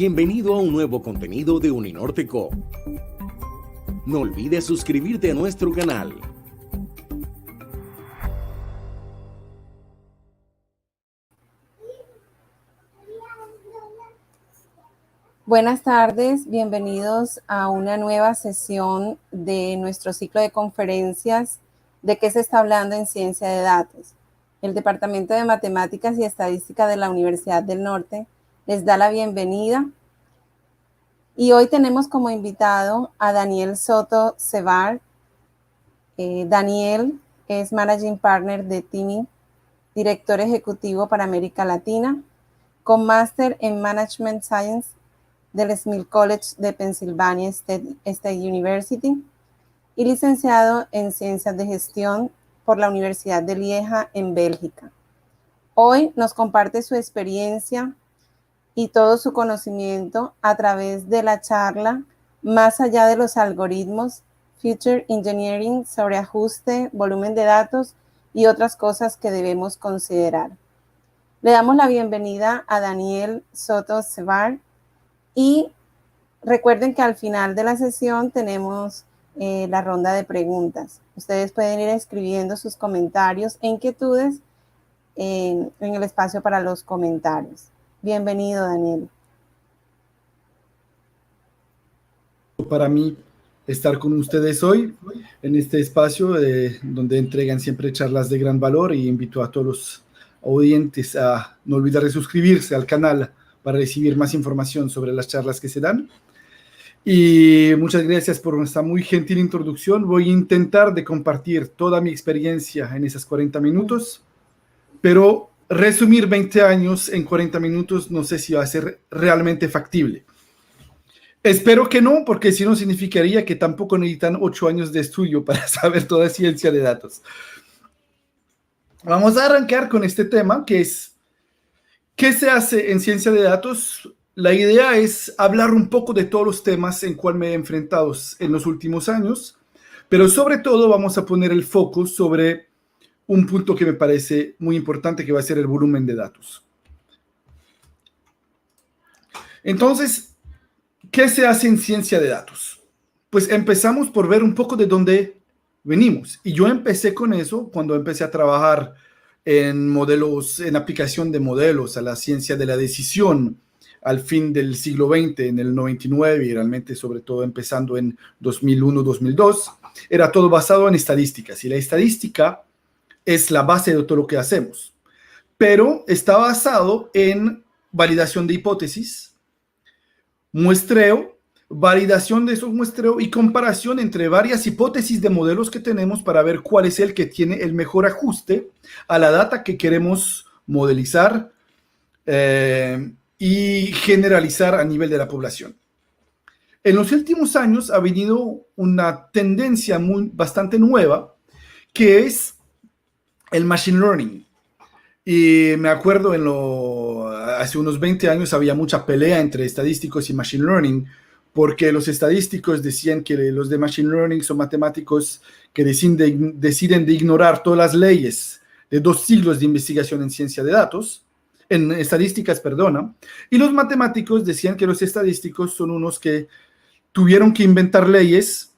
Bienvenido a un nuevo contenido de Uninorteco. No olvides suscribirte a nuestro canal. Buenas tardes, bienvenidos a una nueva sesión de nuestro ciclo de conferencias de qué se está hablando en ciencia de datos. El Departamento de Matemáticas y Estadística de la Universidad del Norte les da la bienvenida y hoy tenemos como invitado a Daniel Soto Sevar. Daniel es Managing Partner de TIMI, Director Ejecutivo para América Latina, con máster en Management Science del Smith College de Pennsylvania State University y licenciado en Ciencias de Gestión por la Universidad de Lieja en Bélgica. Hoy nos comparte su experiencia y todo su conocimiento a través de la charla Más allá de los algoritmos, Future Engineering sobre ajuste, volumen de datos y otras cosas que debemos considerar. Le damos la bienvenida a Daniel Soto Sevar. Y recuerden que al final de la sesión tenemos la ronda de preguntas. Ustedes pueden ir escribiendo sus comentarios e inquietudes en el espacio para los comentarios. Bienvenido, Daniel. Para mí estar con ustedes hoy en este espacio donde entregan siempre charlas de gran valor, y invito a todos los oyentes a no olvidar de suscribirse al canal para recibir más información sobre las charlas que se dan. Y muchas gracias por esta muy gentil introducción. Voy a intentar de compartir toda mi experiencia en esas 40 minutos, pero resumir 20 años en 40 minutos no sé si va a ser realmente factible. Espero que no, porque si no significaría que tampoco necesitan 8 años de estudio para saber toda ciencia de datos. Vamos a arrancar con este tema, que es ¿qué se hace en ciencia de datos? La idea es hablar un poco de todos los temas en cual me he enfrentado en los últimos años, pero sobre todo vamos a poner el foco sobre un punto que me parece muy importante, que va a ser el volumen de datos. Entonces, ¿qué se hace en ciencia de datos? Pues empezamos por ver un poco de dónde venimos. Y yo empecé con eso cuando empecé a trabajar en modelos, en aplicación de modelos a la ciencia de la decisión al fin del siglo XX, en el 99, y realmente sobre todo empezando en 2001-2002. Era todo basado en estadísticas, y la estadística es la base de todo lo que hacemos. Pero está basado en validación de hipótesis, muestreo, validación de esos muestreos y comparación entre varias hipótesis de modelos que tenemos para ver cuál es el que tiene el mejor ajuste a la data que queremos modelizar y generalizar a nivel de la población. En los últimos años ha venido una tendencia bastante nueva, que es el machine learning. Y me acuerdo hace unos 20 años había mucha pelea entre estadísticos y machine learning, porque los estadísticos decían que los de machine learning son matemáticos que deciden de ignorar todas las leyes de 2 siglos de investigación en ciencia de datos, en estadísticas, perdona, y los matemáticos decían que los estadísticos son unos que tuvieron que inventar leyes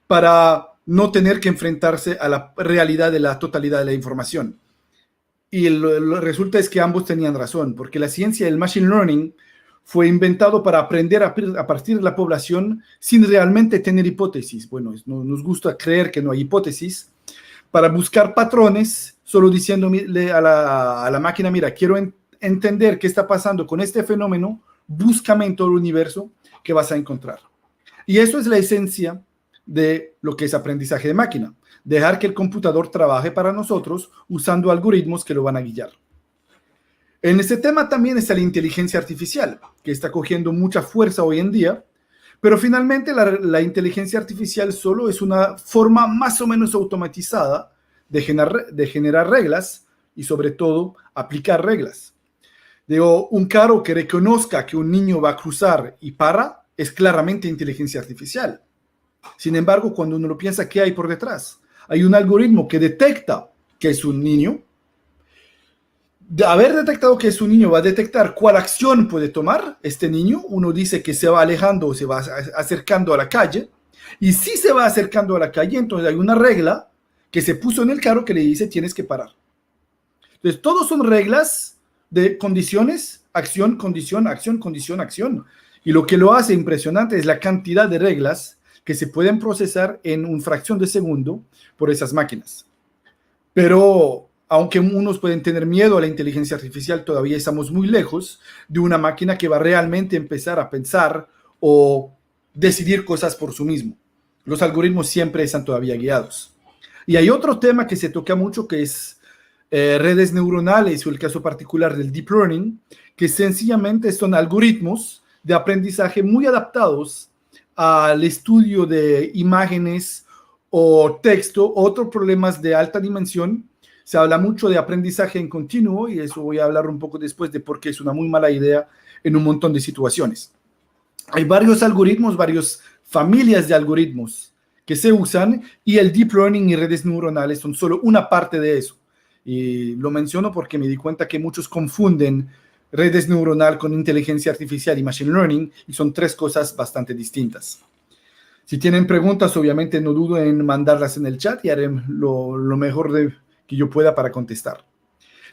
para no tener que enfrentarse a la realidad de la totalidad de la información. Y resulta es que ambos tenían razón, porque la ciencia del machine learning fue inventado para aprender a partir de la población sin realmente tener hipótesis. Bueno, nos gusta creer que no hay hipótesis, para buscar patrones, solo diciéndole a la máquina, mira, quiero entender qué está pasando con este fenómeno, búscame en todo el universo que vas a encontrar. Y eso es la esencia de lo que es aprendizaje de máquina. Dejar que el computador trabaje para nosotros usando algoritmos que lo van a guiar. En este tema también está la inteligencia artificial, que está cogiendo mucha fuerza hoy en día, pero finalmente la inteligencia artificial solo es una forma más o menos automatizada de generar reglas y sobre todo aplicar reglas. Digo, un carro que reconozca que un niño va a cruzar y para, es claramente inteligencia artificial. Sin embargo, cuando uno lo piensa, ¿qué hay por detrás? Hay un algoritmo que detecta que es un niño, De haber detectado que su niño va a detectar cuál acción puede tomar este niño, uno dice que se va alejando o se va acercando a la calle, y si se va acercando a la calle, entonces hay una regla que se puso en el carro que le dice tienes que parar. Entonces, todos son reglas de condiciones, acción, condición, acción, condición, acción. Y lo que lo hace impresionante es la cantidad de reglas que se pueden procesar en una fracción de segundo por esas máquinas. Pero aunque unos pueden tener miedo a la inteligencia artificial, todavía estamos muy lejos de una máquina que va realmente a empezar a pensar o decidir cosas por sí mismo. Los algoritmos siempre están todavía guiados. Y hay otro tema que se toca mucho, que es redes neuronales, o el caso particular del deep learning, que sencillamente son algoritmos de aprendizaje muy adaptados al estudio de imágenes o texto, otros problemas de alta dimensión. Se habla mucho de aprendizaje en continuo, y eso voy a hablar un poco después de por qué es una muy mala idea en un montón de situaciones. Hay varios algoritmos, varias familias de algoritmos que se usan, y el deep learning y redes neuronales son solo una parte de eso. Y lo menciono porque me di cuenta que muchos confunden redes neuronales con inteligencia artificial y machine learning, y son tres cosas bastante distintas. Si tienen preguntas, obviamente no dudo en mandarlas en el chat y haré lo mejor que yo pueda para contestar.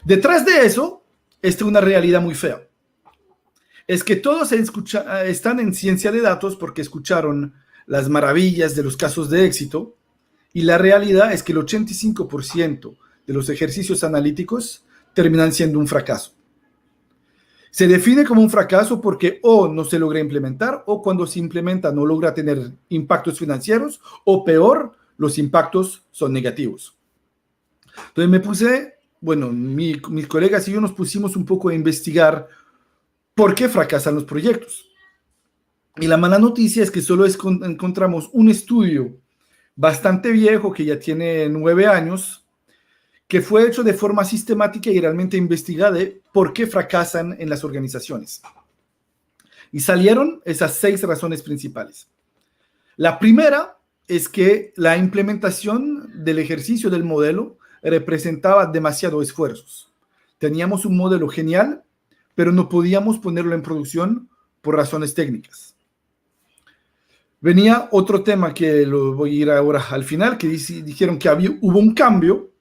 Detrás de eso está una realidad muy fea. Es que todos están en ciencia de datos porque escucharon las maravillas de los casos de éxito, y la realidad es que el 85% de los ejercicios analíticos terminan siendo un fracaso. Se define como un fracaso porque o no se logra implementar, o cuando se implementa no logra tener impactos financieros, o peor, los impactos son negativos. Entonces mis colegas y yo nos pusimos un poco a investigar por qué fracasan los proyectos. Y la mala noticia es que solo encontramos un estudio bastante viejo, que ya tiene 9 años, que fue hecho de forma sistemática y realmente investigada de por qué fracasan en las organizaciones. Y salieron esas 6 razones principales. La primera es que la implementación del ejercicio del modelo representaba demasiados esfuerzos. Teníamos un modelo genial, pero no podíamos ponerlo en producción por razones técnicas. Venía otro tema que lo voy a ir ahora al final, que dijeron que hubo un cambio,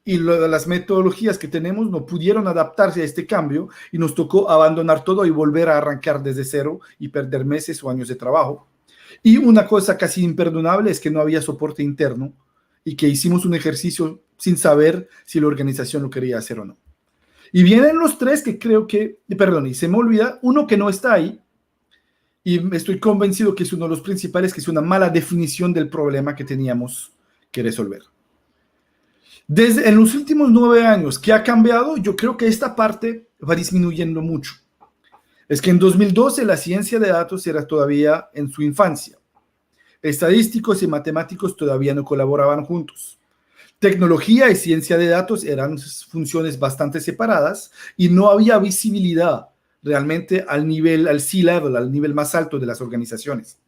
y las metodologías que tenemos no pudieron adaptarse a este cambio, y nos tocó abandonar todo y volver a arrancar desde cero y perder meses o años de trabajo. Y una cosa casi imperdonable es que no había soporte interno, y que hicimos un ejercicio sin saber si la organización lo quería hacer o no. Y vienen los 3 que creo que, y se me olvida uno que no está ahí, y estoy convencido que es uno de los principales, que es una mala definición del problema que teníamos que resolver. En los últimos 9 años, ¿qué ha cambiado? Yo creo que esta parte va disminuyendo mucho. Es que en 2012 la ciencia de datos era todavía en su infancia. Estadísticos y matemáticos todavía no colaboraban juntos. Tecnología y ciencia de datos eran funciones bastante separadas, y no había visibilidad realmente al C-level, al nivel más alto de las organizaciones.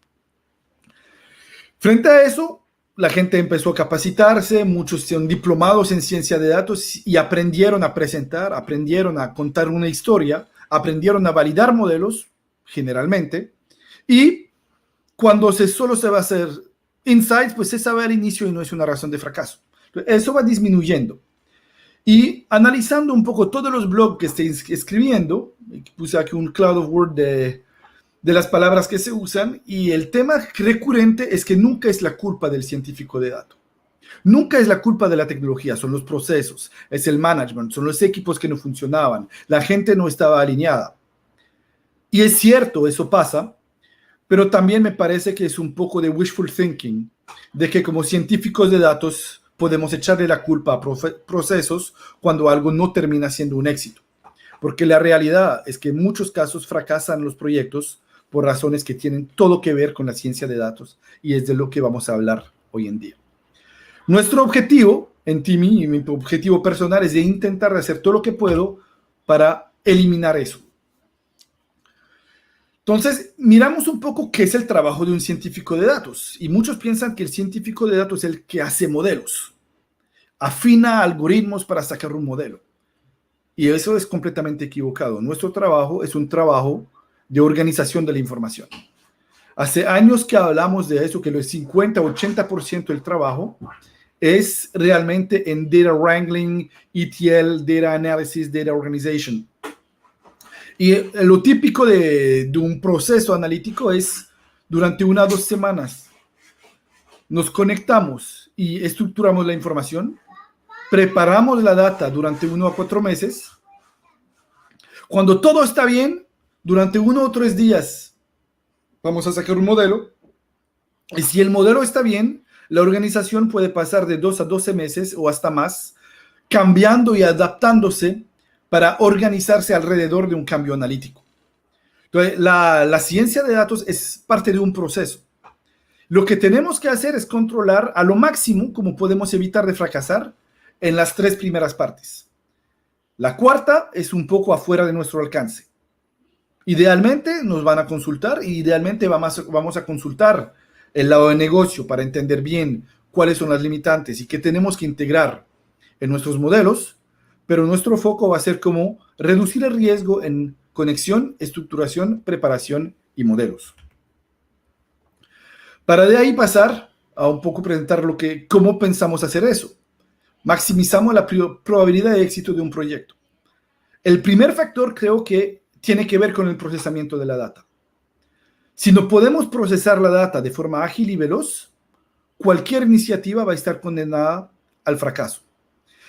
Frente a eso, la gente empezó a capacitarse, muchos son diplomados en ciencia de datos y aprendieron a presentar, aprendieron a contar una historia, aprendieron a validar modelos, generalmente, y cuando solo se va a hacer insights, pues se sabe al inicio y no es una razón de fracaso. Eso va disminuyendo. Y analizando un poco todos los blogs que estoy escribiendo, puse aquí un cloud of word de las palabras que se usan, y el tema recurrente es que nunca es la culpa del científico de datos. Nunca es la culpa de la tecnología, son los procesos, es el management, son los equipos que no funcionaban, la gente no estaba alineada. Y es cierto, eso pasa, pero también me parece que es un poco de wishful thinking, de que como científicos de datos podemos echarle la culpa a procesos cuando algo no termina siendo un éxito. Porque la realidad es que en muchos casos fracasan los proyectos por razones que tienen todo que ver con la ciencia de datos, y es de lo que vamos a hablar hoy en día. Nuestro objetivo en TIMI, y mi objetivo personal, es de intentar hacer todo lo que puedo para eliminar eso. Entonces, miramos un poco qué es el trabajo de un científico de datos, y muchos piensan que el científico de datos es el que hace modelos, afina algoritmos para sacar un modelo. Y eso es completamente equivocado. Nuestro trabajo es un trabajo de organización de la información. Hace años que hablamos de eso, que el 50-80% del trabajo es realmente en data wrangling, ETL, data analysis, data organization. Y lo típico de un proceso analítico es durante 1 a 2 semanas nos conectamos y estructuramos la información, preparamos la data durante 1 a 4 meses. Cuando todo está bien, durante 1 o 3 días vamos a sacar un modelo. Y si el modelo está bien, la organización puede pasar de 2 a 12 meses o hasta más, cambiando y adaptándose para organizarse alrededor de un cambio analítico. Entonces, la ciencia de datos es parte de un proceso. Lo que tenemos que hacer es controlar a lo máximo cómo podemos evitar de fracasar en las 3 primeras partes. La cuarta es un poco afuera de nuestro alcance. Idealmente nos van a consultar y idealmente vamos a consultar el lado de negocio para entender bien cuáles son las limitantes y qué tenemos que integrar en nuestros modelos, pero nuestro foco va a ser cómo reducir el riesgo en conexión, estructuración, preparación y modelos. Para de ahí pasar a un poco presentar cómo pensamos hacer eso. Maximizamos la probabilidad de éxito de un proyecto. El primer factor creo que tiene que ver con el procesamiento de la data. Si no podemos procesar la data de forma ágil y veloz, cualquier iniciativa va a estar condenada al fracaso.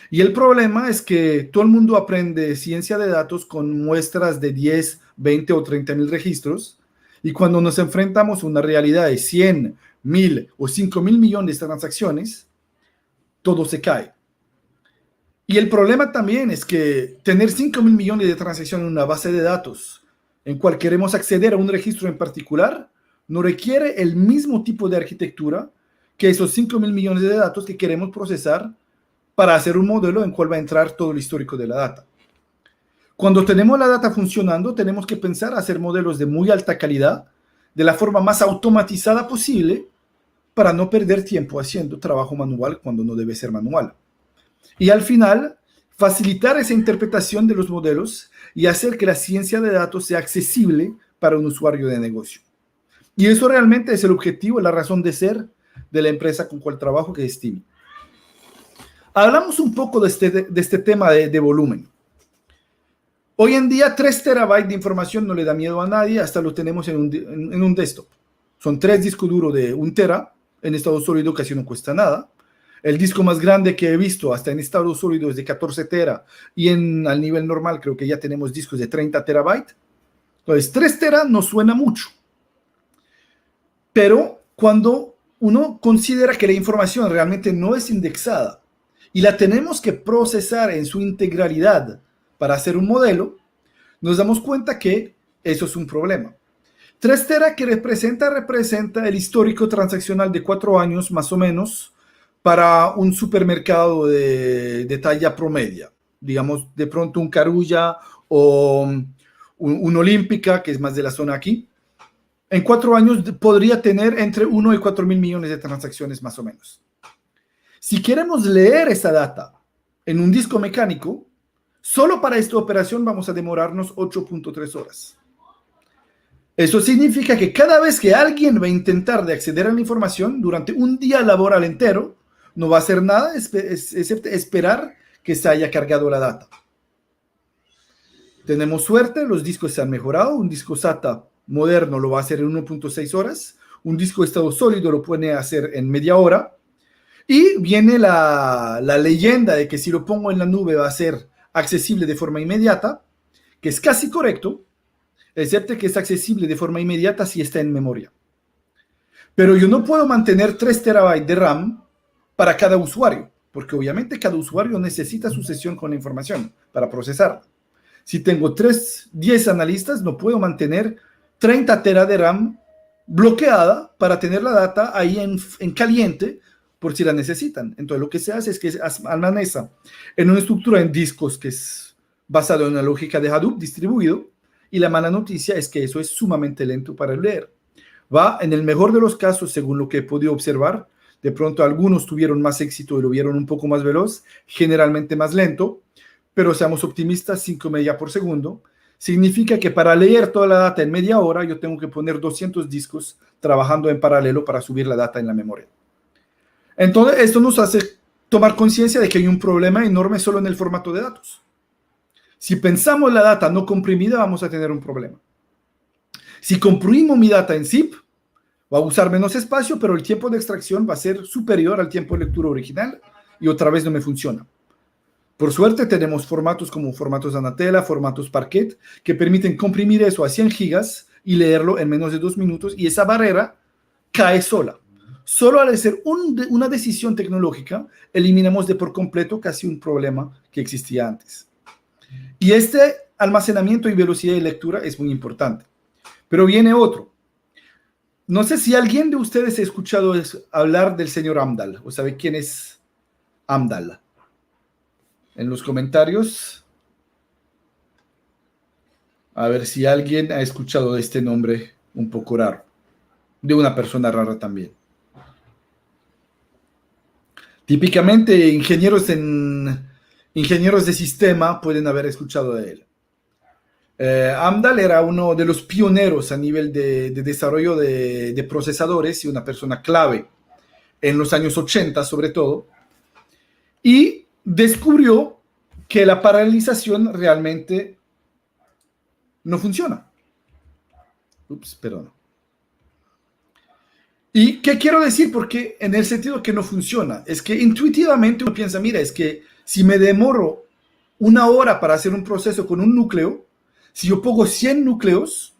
Y el problema es que todo el mundo aprende ciencia de datos con muestras de 10, 20 o 30,000 registros, y cuando nos enfrentamos a una realidad de 100, 1,000 o 5,000 millones de transacciones, todo se cae. Y el problema también es que tener 5,000 millones de transacciones en una base de datos en cual queremos acceder a un registro en particular, no requiere el mismo tipo de arquitectura que esos 5,000 millones de datos que queremos procesar para hacer un modelo en cual va a entrar todo el histórico de la data. Cuando tenemos la data funcionando, tenemos que pensar hacer modelos de muy alta calidad, de la forma más automatizada posible, para no perder tiempo haciendo trabajo manual cuando no debe ser manual. Y al final, facilitar esa interpretación de los modelos y hacer que la ciencia de datos sea accesible para un usuario de negocio. Y eso realmente es el objetivo, la razón de ser de la empresa con cual trabajo, que es Timi. Hablamos un poco de este tema de volumen. Hoy en día 3 terabytes de información no le da miedo a nadie, hasta lo tenemos en un desktop. Son 3 discos duros de 1 tera en estado sólido, casi no cuesta nada. El disco más grande que he visto hasta en estado sólido es de 14 tera y al nivel normal creo que ya tenemos discos de 30 terabytes. Entonces 3 tera no suena mucho. Pero cuando uno considera que la información realmente no es indexada y la tenemos que procesar en su integralidad para hacer un modelo, nos damos cuenta que eso es un problema. 3 tera que representa el histórico transaccional de 4 años más o menos para un supermercado de talla promedia. Digamos, de pronto un Carulla o un Olímpica, que es más de la zona aquí. En 4 años podría tener entre 1 y 4,000 millones de transacciones más o menos. Si queremos leer esa data en un disco mecánico, solo para esta operación vamos a demorarnos 8.3 horas. Eso significa que cada vez que alguien va a intentar de acceder a la información durante un día laboral entero, no va a hacer nada excepto esperar que se haya cargado la data. Tenemos suerte, los discos se han mejorado. Un disco SATA moderno lo va a hacer en 1.6 horas. Un disco de estado sólido lo puede hacer en media hora. Y viene la leyenda de que si lo pongo en la nube va a ser accesible de forma inmediata, que es casi correcto, excepto que es accesible de forma inmediata si está en memoria. Pero yo no puedo mantener 3 terabytes de RAM para cada usuario, porque obviamente cada usuario necesita su sesión con la información para procesarla. Si tengo 10 analistas, no puedo mantener 30 tera de RAM bloqueada para tener la data ahí en caliente por si la necesitan. Entonces lo que se hace es que se almacena en una estructura en discos que es basado en una lógica de Hadoop distribuido, y la mala noticia es que eso es sumamente lento para leer. Va, en el mejor de los casos, según lo que he podido observar, de pronto algunos tuvieron más éxito y lo vieron un poco más veloz, generalmente más lento, pero seamos optimistas, 5 megas por segundo. Significa que para leer toda la data en media hora, yo tengo que poner 200 discos trabajando en paralelo para subir la data en la memoria. Entonces, esto nos hace tomar conciencia de que hay un problema enorme solo en el formato de datos. Si pensamos la data no comprimida, vamos a tener un problema. Si comprimo mi data en zip, va a usar menos espacio, pero el tiempo de extracción va a ser superior al tiempo de lectura original y otra vez no me funciona. Por suerte tenemos formatos como formatos Anatela, formatos Parquet, que permiten comprimir eso a 100 gigas y leerlo en menos de 2 minutos, y esa barrera cae sola. Solo al hacer una decisión tecnológica, eliminamos de por completo casi un problema que existía antes. Y este almacenamiento y velocidad de lectura es muy importante. Pero viene otro. No sé si alguien de ustedes ha escuchado hablar del señor Amdahl, o sabe quién es Amdahl. En los comentarios, a ver si alguien ha escuchado de este nombre un poco raro, de una persona rara también. Típicamente ingenieros de sistema pueden haber escuchado de él. Amdahl era uno de los pioneros a nivel de desarrollo de procesadores y una persona clave en los años 80 sobre todo, y descubrió que la paralelización realmente no funciona. Perdón. ¿Y qué quiero decir? Porque en el sentido que no funciona, es que intuitivamente uno piensa, mira, es que si me demoro 1 hora para hacer un proceso con un núcleo, si yo pongo 100 núcleos,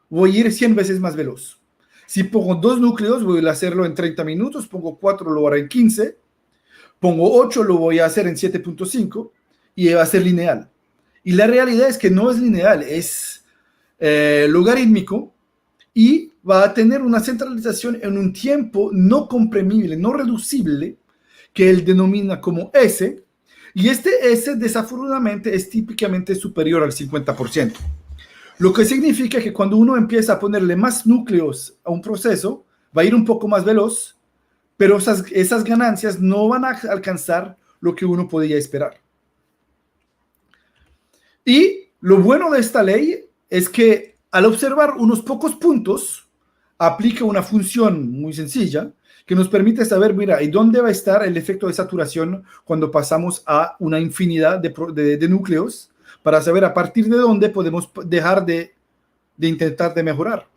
voy a ir 100 veces más veloz. Si pongo 2 núcleos, voy a hacerlo en 30 minutos, pongo 4, lo haré en 15, pongo 8, lo voy a hacer en 7.5 y va a ser lineal. Y la realidad es que no es lineal, es logarítmico y va a tener una centralización en un tiempo no comprimible, no reducible, que él denomina como S, y este S desafortunadamente es típicamente superior al 50%. Lo que significa que cuando uno empieza a ponerle más núcleos a un proceso, va a ir un poco más veloz, pero esas ganancias no van a alcanzar lo que uno podía esperar. Y lo bueno de esta ley es que al observar unos pocos puntos, aplica una función muy sencilla que nos permite saber, mira, ¿y dónde va a estar el efecto de saturación cuando pasamos a una infinidad de núcleos? Para saber a partir de dónde podemos dejar de intentar de mejorar.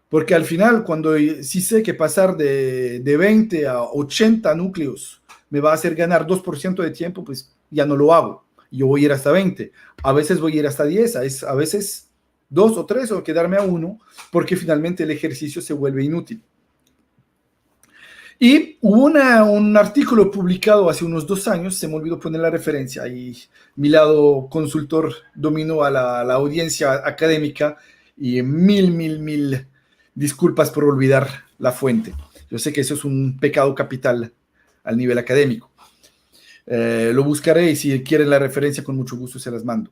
Porque al final, cuando sí sé que pasar de 20 a 80 núcleos me va a hacer ganar 2% de tiempo, pues ya no lo hago. Yo voy a ir hasta 20. A veces voy a ir hasta 10, a veces 2 o 3 o quedarme a 1, porque finalmente el ejercicio se vuelve inútil. Y hubo un artículo publicado hace unos 2 años, se me olvidó poner la referencia, y mi lado consultor dominó a la audiencia académica, y mil disculpas por olvidar la fuente. Yo sé que eso es un pecado capital al nivel académico. Lo buscaré y si quieren la referencia con mucho gusto se las mando.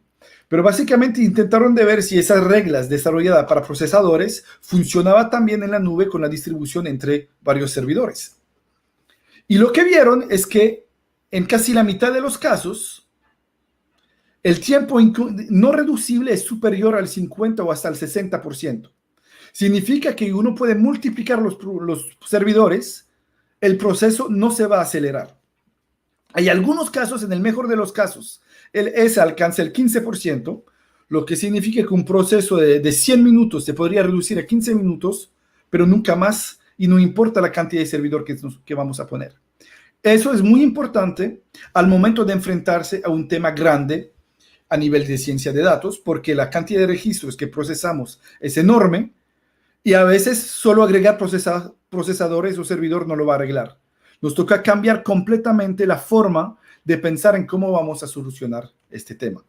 Pero básicamente intentaron de ver si esas reglas desarrolladas para procesadores funcionaban también en la nube con la distribución entre varios servidores. Y lo que vieron es que en casi la mitad de los casos, el tiempo no reducible es superior al 50 o hasta el 60%. Significa que uno puede multiplicar los servidores, el proceso no se va a acelerar. Hay algunos casos, en el mejor de los casos, el S alcanza el 15%, lo que significa que un proceso de 100 minutos se podría reducir a 15 minutos, pero nunca más, y no importa la cantidad de servidor que vamos a poner. Eso es muy importante al momento de enfrentarse a un tema grande a nivel de ciencia de datos, porque la cantidad de registros que procesamos es enorme, y a veces solo agregar procesadores o servidor no lo va a arreglar. Nos toca cambiar completamente la forma de pensar en cómo vamos a solucionar este tema.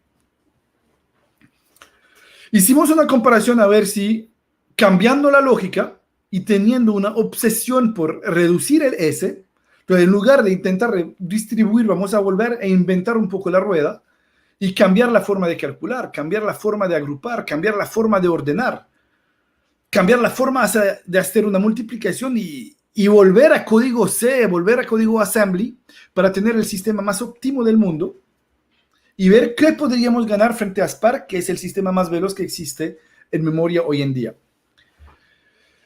Hicimos una comparación a ver si, cambiando la lógica y teniendo una obsesión por reducir el S, pero en lugar de intentar distribuir, vamos a volver a inventar un poco la rueda y cambiar la forma de calcular, cambiar la forma de agrupar, cambiar la forma de ordenar, cambiar la forma de hacer una multiplicación y volver a código C, volver a código assembly para tener el sistema más óptimo del mundo y ver qué podríamos ganar frente a Spark, que es el sistema más veloz que existe en memoria hoy en día.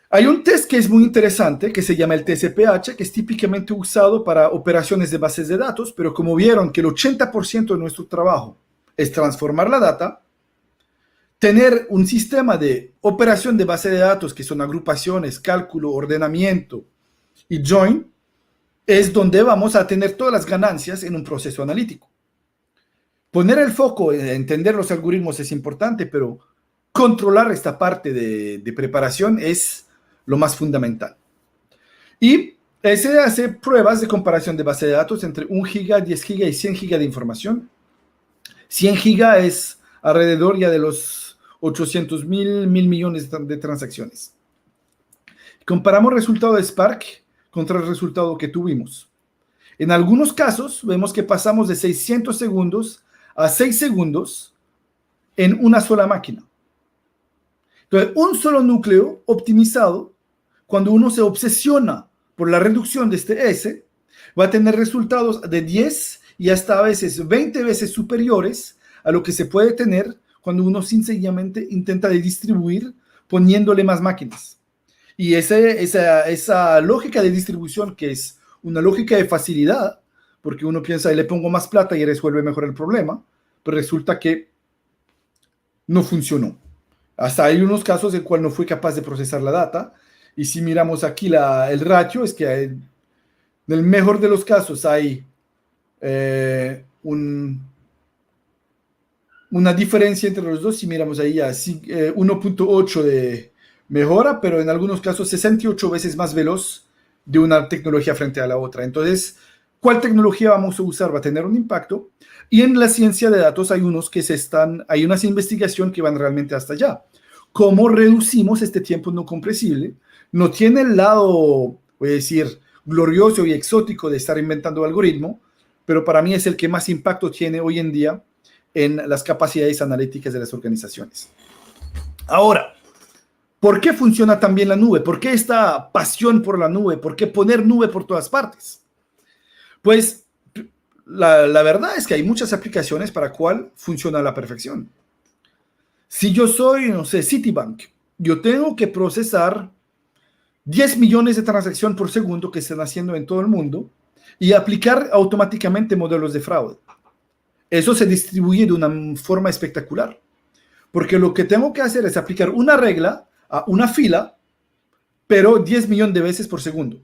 Hay un test que es muy interesante, que se llama el TSPH, que es típicamente usado para operaciones de bases de datos, pero como vieron que el 80% de nuestro trabajo es transformar la data, tener un sistema de operación de base de datos, que son agrupaciones, cálculo, ordenamiento y join, es donde vamos a tener todas las ganancias en un proceso analítico. Poner el foco en entender los algoritmos es importante, pero controlar esta parte de preparación es lo más fundamental. Y se hace pruebas de comparación de base de datos entre 1 giga, 10 giga y 100 giga de información. 100 giga es alrededor ya de los 800.000 millones de transacciones. Comparamos el resultado de Spark contra el resultado que tuvimos. En algunos casos vemos que pasamos de 600 segundos a 6 segundos en una sola máquina. Entonces, un solo núcleo optimizado, cuando uno se obsesiona por la reducción de este S, va a tener resultados de 10 y hasta a veces 20 veces superiores a lo que se puede tener cuando uno sencillamente intenta de distribuir poniéndole más máquinas. Y esa lógica de distribución, que es una lógica de facilidad, porque uno piensa, le pongo más plata y resuelve mejor el problema, pero resulta que no funcionó. Hasta hay unos casos en el cual no fue capaz de procesar la data, y si miramos aquí el ratio, es que en el mejor de los casos hay una diferencia entre los dos. Si miramos ahí a 1.8 de mejora, pero en algunos casos 68 veces más veloz de una tecnología frente a la otra. Entonces, ¿cuál tecnología vamos a usar? Va a tener un impacto. Y en la ciencia de datos hay hay unas investigaciones que van realmente hasta allá. ¿Cómo reducimos este tiempo no compresible? No tiene el lado, voy a decir, glorioso y exótico de estar inventando algoritmo, pero para mí es el que más impacto tiene hoy en día en las capacidades analíticas de las organizaciones. Ahora, ¿por qué funciona tan bien la nube? ¿Por qué esta pasión por la nube? ¿Por qué poner nube por todas partes? Pues la verdad es que hay muchas aplicaciones para cual funciona a la perfección. Si yo soy, no sé, Citibank, yo tengo que procesar 10 millones de transacciones por segundo que están haciendo en todo el mundo y aplicar automáticamente modelos de fraude. Eso se distribuye de una forma espectacular, porque lo que tengo que hacer es aplicar una regla a una fila, pero 10 millones de veces por segundo.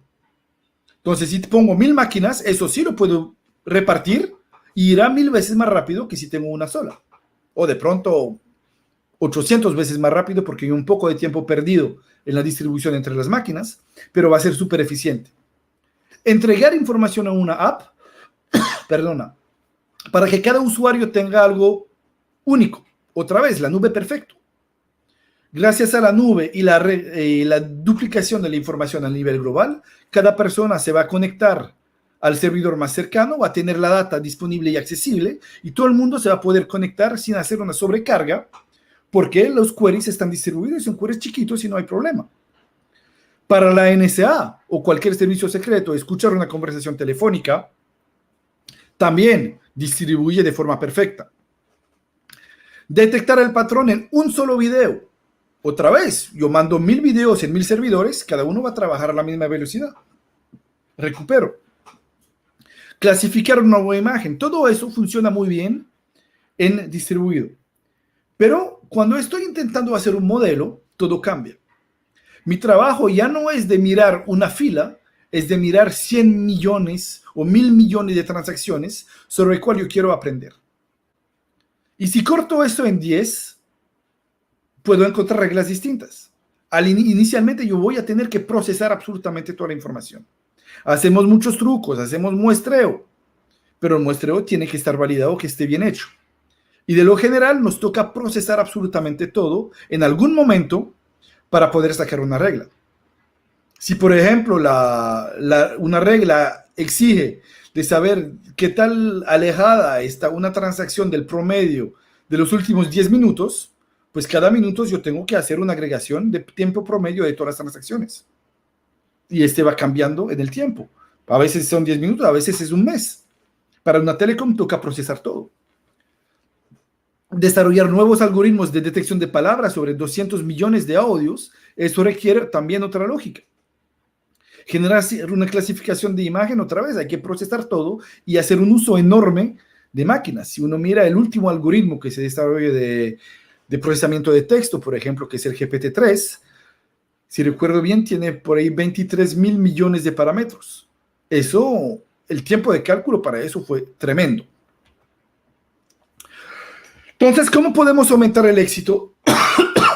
Entonces, si pongo 1000 máquinas, eso sí lo puedo repartir y irá 1000 veces más rápido que si tengo una sola. O de pronto 800 veces más rápido porque hay un poco de tiempo perdido en la distribución entre las máquinas, pero va a ser súper eficiente. Entregar información a una app, para que cada usuario tenga algo único. Otra vez, la nube perfecto. Gracias a la nube y la duplicación de la información a nivel global, cada persona se va a conectar al servidor más cercano, va a tener la data disponible y accesible, y todo el mundo se va a poder conectar sin hacer una sobrecarga, porque los queries están distribuidos, son queries chiquitos y no hay problema. Para la NSA o cualquier servicio secreto, escuchar una conversación telefónica también distribuye de forma perfecta. Detectar el patrón en un solo video. Otra vez, yo mando 1000 videos en 1000 servidores, cada uno va a trabajar a la misma velocidad. Recupero. Clasificar una nueva imagen. Todo eso funciona muy bien en distribuido. Pero cuando estoy intentando hacer un modelo, todo cambia. Mi trabajo ya no es de mirar una fila, es de mirar 100 millones o 1000 millones de transacciones sobre el cual yo quiero aprender. Y si corto esto en 10, puedo encontrar reglas distintas. Inicialmente yo voy a tener que procesar absolutamente toda la información. Hacemos muchos trucos, hacemos muestreo, pero el muestreo tiene que estar validado, que esté bien hecho. Y de lo general nos toca procesar absolutamente todo en algún momento para poder sacar una regla. Si, por ejemplo, una regla exige de saber qué tal alejada está una transacción del promedio de los últimos 10 minutos, pues cada minuto yo tengo que hacer una agregación de tiempo promedio de todas las transacciones. Y va cambiando en el tiempo. A veces son 10 minutos, a veces es un mes. Para una telecom toca procesar todo. desarrollar nuevos algoritmos de detección de palabras sobre 200 millones de audios, eso requiere también otra lógica. Generar una clasificación de imagen, otra vez, hay que procesar todo y hacer un uso enorme de máquinas. Si uno mira el último algoritmo que se desarrolla de procesamiento de texto, por ejemplo, que es el GPT-3, si recuerdo bien, tiene por ahí 23.000 millones de parámetros. Eso, el tiempo de cálculo para eso fue tremendo. Entonces, ¿cómo podemos aumentar el éxito?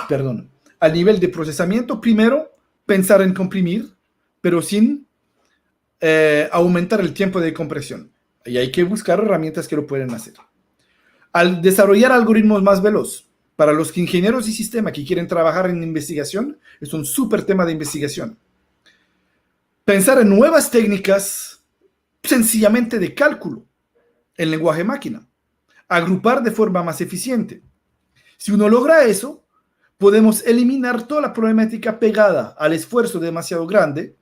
Perdón. A nivel de procesamiento, primero, pensar en comprimir, pero sin aumentar el tiempo de compresión. Y hay que buscar herramientas que lo pueden hacer. Al desarrollar algoritmos más veloz, para los ingenieros y sistemas que quieren trabajar en investigación, es un súper tema de investigación. Pensar en nuevas técnicas sencillamente de cálculo, en lenguaje máquina. Agrupar de forma más eficiente. Si uno logra eso, podemos eliminar toda la problemática pegada al esfuerzo demasiado grande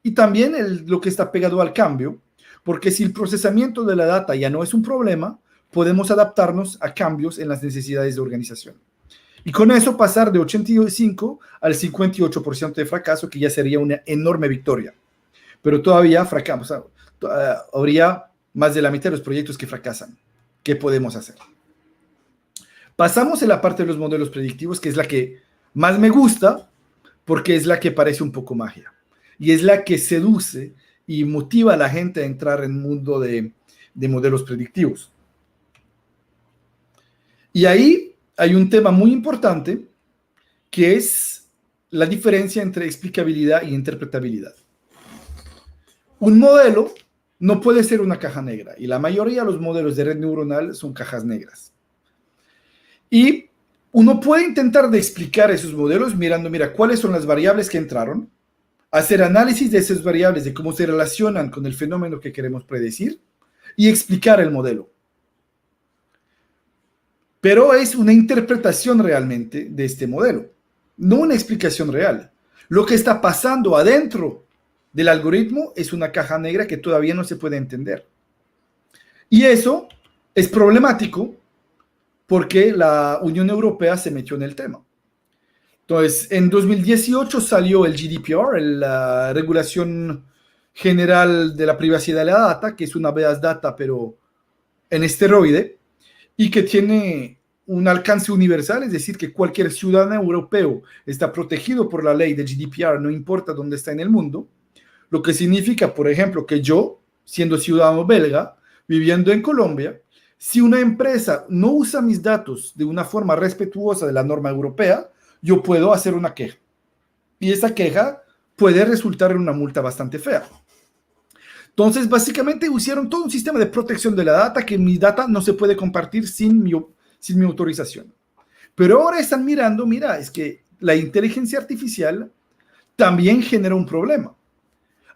y también lo que está pegado al cambio, porque si el procesamiento de la data ya no es un problema, podemos adaptarnos a cambios en las necesidades de organización. Y con eso pasar de 85 al 58% de fracaso, que ya sería una enorme victoria. Pero todavía habría más de la mitad de los proyectos que fracasan. ¿Qué podemos hacer? Pasamos a la parte de los modelos predictivos, que es la que más me gusta, porque es la que parece un poco magia. Y es la que seduce y motiva a la gente a entrar en el mundo de modelos predictivos. Y ahí hay un tema muy importante, que es la diferencia entre explicabilidad y interpretabilidad. Un modelo no puede ser una caja negra, y la mayoría de los modelos de red neuronal son cajas negras. Y uno puede intentar de explicar esos modelos mirando, cuáles son las variables que entraron, hacer análisis de esas variables, de cómo se relacionan con el fenómeno que queremos predecir, y explicar el modelo. Pero es una interpretación realmente de este modelo, no una explicación real. Lo que está pasando adentro del algoritmo es una caja negra que todavía no se puede entender. Y eso es problemático porque la Unión Europea se metió en el tema. Entonces, en 2018 salió el GDPR, la Regulación General de la Privacidad de la Data, que es una base data, pero en esteroide, y que tiene un alcance universal, es decir, que cualquier ciudadano europeo está protegido por la ley de GDPR, no importa dónde está en el mundo, lo que significa, por ejemplo, que yo, siendo ciudadano belga, viviendo en Colombia, si una empresa no usa mis datos de una forma respetuosa de la norma europea, yo puedo hacer una queja. Y esa queja puede resultar en una multa bastante fea. Entonces, básicamente, usaron todo un sistema de protección de la data, que mi data no se puede compartir sin mi autorización. Pero ahora están mirando, es que la inteligencia artificial también genera un problema.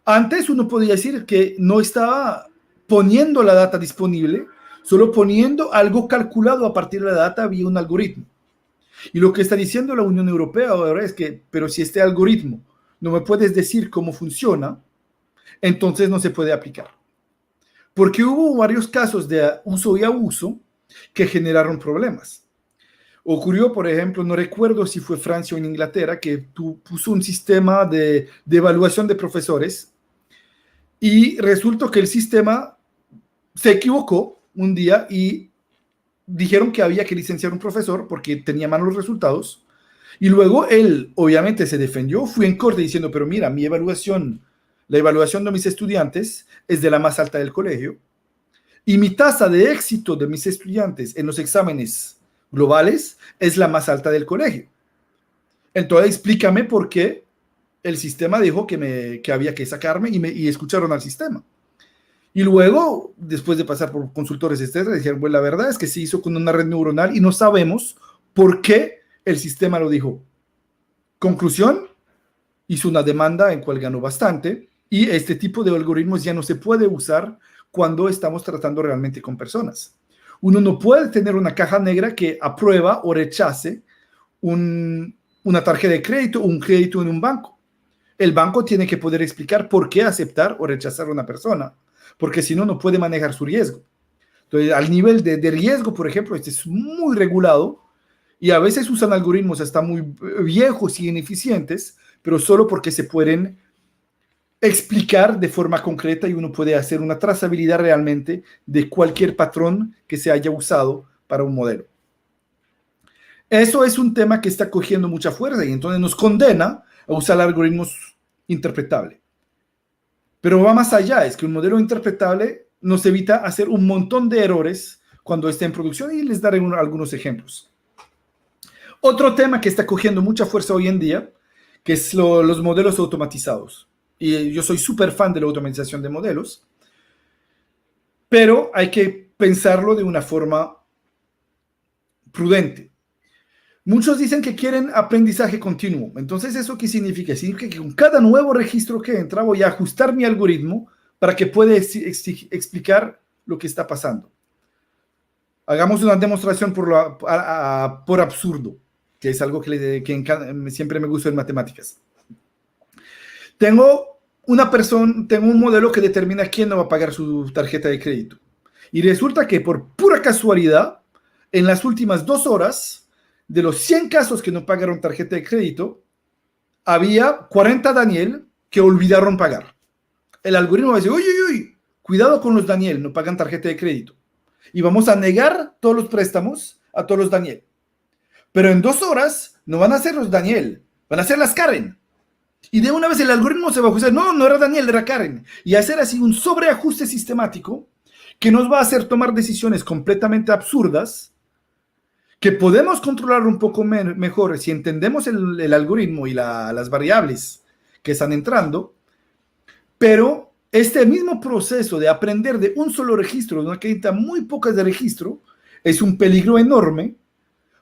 Antes uno podía decir que no estaba poniendo la data disponible, solo poniendo algo calculado a partir de la data vía un algoritmo. Y lo que está diciendo la Unión Europea ahora es que, pero si este algoritmo no me puedes decir cómo funciona, entonces no se puede aplicar. Porque hubo varios casos de uso y abuso que generaron problemas. Ocurrió, por ejemplo, no recuerdo si fue Francia o en Inglaterra, que puso un sistema de evaluación de profesores y resultó que el sistema se equivocó un día y dijeron que había que licenciar un profesor porque tenía malos resultados. Y luego él, obviamente, se defendió, fue en corte diciendo, pero mira, la evaluación de mis estudiantes es de la más alta del colegio y mi tasa de éxito de mis estudiantes en los exámenes globales es la más alta del colegio. Entonces, explícame por qué el sistema dijo que había que sacarme y escucharon al sistema. Y luego, después de pasar por consultores, dijeron, bueno, la verdad es que se hizo con una red neuronal y no sabemos por qué el sistema lo dijo. Conclusión, hizo una demanda en cual ganó bastante y este tipo de algoritmos ya no se puede usar cuando estamos tratando realmente con personas. Uno no puede tener una caja negra que aprueba o rechace una tarjeta de crédito o un crédito en un banco. El banco tiene que poder explicar por qué aceptar o rechazar a una persona, porque si no, no puede manejar su riesgo. Entonces, al nivel de riesgo, por ejemplo, este es muy regulado y a veces usan algoritmos hasta muy viejos y ineficientes, pero solo porque se pueden explicar de forma concreta y uno puede hacer una trazabilidad realmente de cualquier patrón que se haya usado para un modelo. Eso es un tema que está cogiendo mucha fuerza y entonces nos condena a usar algoritmos interpretables. Pero va más allá, es que un modelo interpretable nos evita hacer un montón de errores cuando esté en producción y les daré algunos ejemplos. Otro tema que está cogiendo mucha fuerza hoy en día, que es los modelos automatizados. Y yo soy súper fan de la automatización de modelos, pero hay que pensarlo de una forma prudente. Muchos dicen que quieren aprendizaje continuo. Entonces, ¿eso qué significa? Significa que con cada nuevo registro que entra voy a ajustar mi algoritmo para que pueda explicar lo que está pasando. Hagamos una demostración por absurdo, que es algo que siempre me gusta en matemáticas. Tengo un modelo que determina quién no va a pagar su tarjeta de crédito. Y resulta que por pura casualidad, en las últimas 2 horas, de los 100 casos que no pagaron tarjeta de crédito, había 40 Daniel que olvidaron pagar. El algoritmo va a decir, uy, cuidado con los Daniel, no pagan tarjeta de crédito. Y vamos a negar todos los préstamos a todos los Daniel. Pero en 2 horas no van a ser los Daniel, van a ser las Karen. Y de una vez el algoritmo se va a ajustar, no era Daniel, era Karen. Y hacer así un sobreajuste sistemático que nos va a hacer tomar decisiones completamente absurdas, que podemos controlar un poco mejor si entendemos el algoritmo y las variables que están entrando, pero este mismo proceso de aprender de un solo registro, de una cantidad muy poca de registro, es un peligro enorme,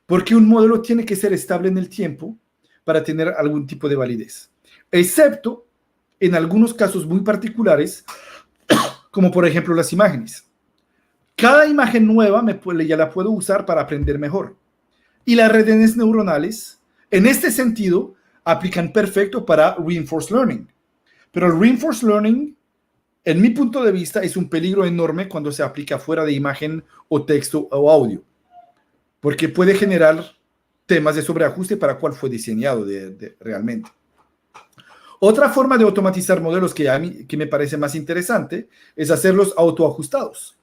porque un modelo tiene que ser estable en el tiempo para tener algún tipo de validez, excepto en algunos casos muy particulares, como por ejemplo las imágenes. Cada imagen nueva ya la puedo usar para aprender mejor. Y las redes neuronales, en este sentido, aplican perfecto para reinforced learning. Pero el reinforced learning, en mi punto de vista, es un peligro enorme cuando se aplica fuera de imagen o texto o audio, porque puede generar temas de sobreajuste para cuál fue diseñado realmente. Otra forma de automatizar modelos que me parece más interesante es hacerlos autoajustados.